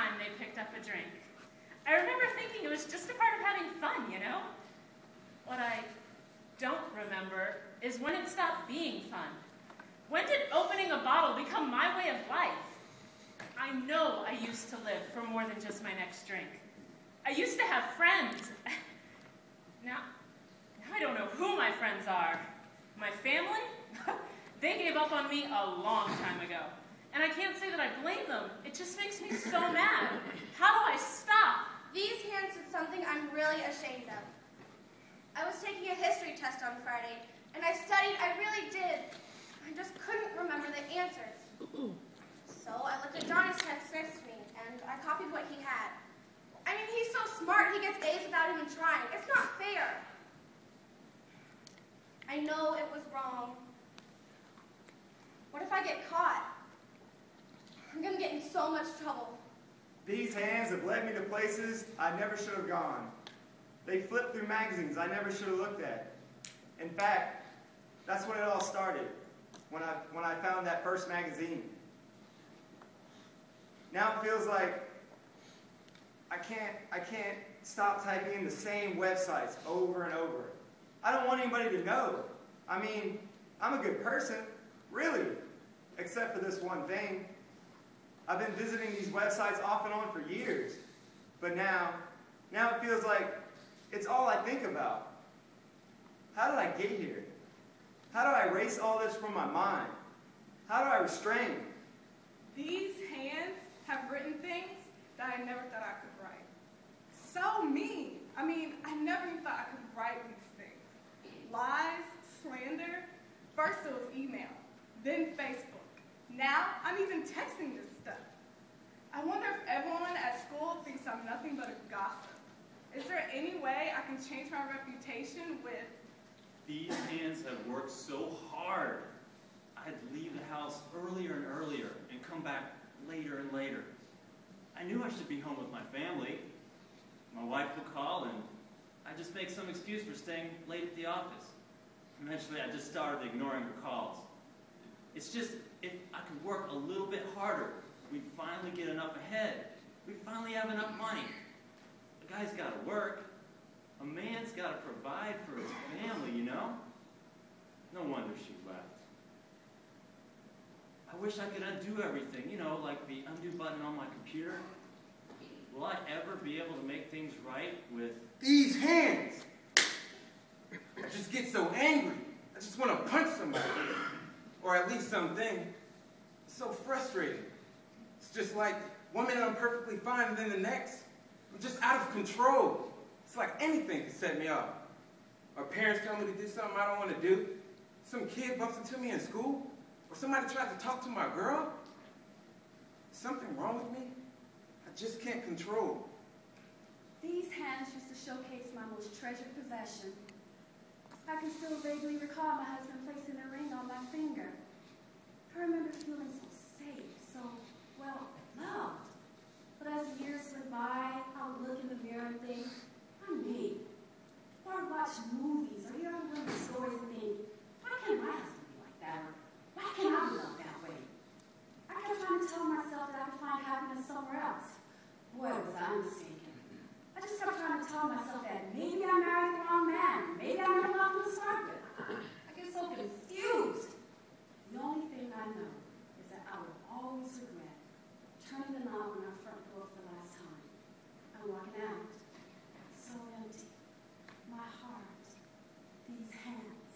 time they picked up a drink. I remember thinking it was just a part of having fun, you know? What I don't remember is when it stopped being fun. When did opening a bottle become my way of life? I know I used to live for more than just my next drink. I used to have friends. Now I don't know who my friends are. My family? They gave up on me a long time ago. And I can't say that I blame them. It just makes me so mad. How do I stop? These hands did something I'm really ashamed of. I was taking a history test on Friday, and I studied, I really did. I just couldn't remember the answers. So I looked at Johnny's text next to me, and I copied what he had. I mean, he's so smart, he gets A's without even trying. It's not fair. I know it was wrong. What if I get caught? I'm gonna get in so much trouble. These hands have led me to places I never should have gone. They flipped through magazines I never should have looked at. In fact, that's when it all started, when I found that first magazine. Now it feels like I can't stop typing in the same websites over and over. I don't want anybody to know. I mean, I'm a good person, really, except for this one thing. I've been visiting these websites off and on for years, but now it feels like it's all I think about. How did I get here? How do I erase all this from my mind? How do I restrain? These hands have written things that I never thought I could write. So mean. I mean, I never even thought I could write these things. Lies, slander. First it was email, then Facebook. Now I'm even texting this stuff. I wonder if everyone at school thinks I'm nothing but a gossip. Is there any way I can change my reputation with... These hands have worked so hard. I'd leave the house earlier and earlier and come back later and later. I knew I should be home with my family. My wife would call and I'd just make some excuse for staying late at the office. Eventually I just started ignoring her calls. It's just, if I could work a little bit harder, we'd finally get enough ahead. We'd finally have enough money. The guy's got to work. A man's got to provide for his family, you know? No wonder she left. I wish I could undo everything, you know, like the undo button on my computer. Will I ever be able to make things right with... These hands! I just get so angry. I just want to punch somebody. Or at least something. It's so frustrating. It's just like one minute I'm perfectly fine and then the next, I'm just out of control. It's like anything can set me off. My parents tell me to do something I don't want to do. Some kid bumps into me in school. Or somebody tries to talk to my girl. Is something wrong with me? I just can't control. These hands used to showcase my most treasured possession. I can still vaguely recall my husband placing a ring on my finger. I remember feeling so safe, so, well, loved. But as the years went by, I would look in the mirror and think, I'm me. Or I'd watch movies or hear other women's stories and think, why can't my husband be like that? Or why can't I be loved that way? I kept trying to tell myself that I could find happiness somewhere else. Boy, was I mistaken. I just kept trying to tell myself that maybe I married the wrong man. Maybe I never loved him to start with. I get so confused. The only thing I know is that I will always regret turning the knob on our front door for the last time. I'm walking out. So empty. My heart. These hands.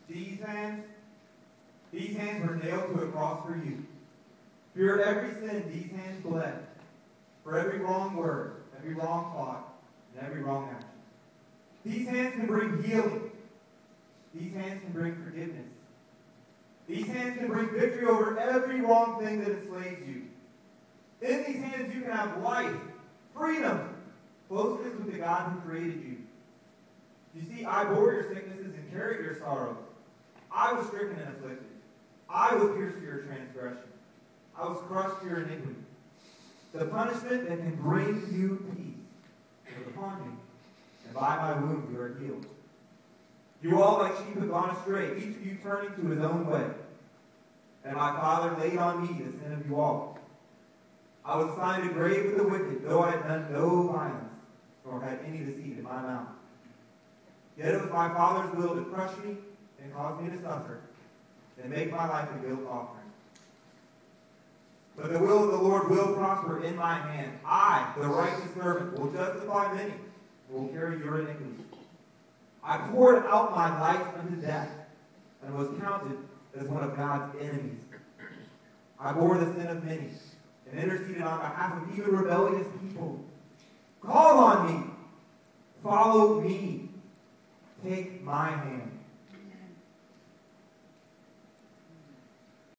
These hands? These hands were nailed to a cross for you. For every sin, these hands bled. For every wrong word, every wrong thought, and every wrong action. These hands can bring healing. These hands can bring forgiveness. These hands can bring victory over every wrong thing that enslaves you. In these hands you can have life, freedom, closeness with the God who created you. You see, I bore your sicknesses and carried your sorrows. I was stricken and afflicted. I was pierced for your transgression. I was crushed for your iniquity. The punishment that can bring you peace was upon me, and by my wounds you are healed. You all like sheep have gone astray, each of you turning to his own way. and my Father laid on me the sin of you all. I was assigned a grave with the wicked, though I had done no violence, nor had any deceit in my mouth. Yet it was my Father's will to crush me and cause me to suffer, and make my life a guilt offering. But the will of the Lord will prosper in my hand. I, the righteous servant, will justify many, and will carry your iniquity. I poured out my life unto death, and was counted as one of God's enemies. I bore the sin of many, and interceded on behalf of even rebellious people. Call on me. Follow me. Take my hand.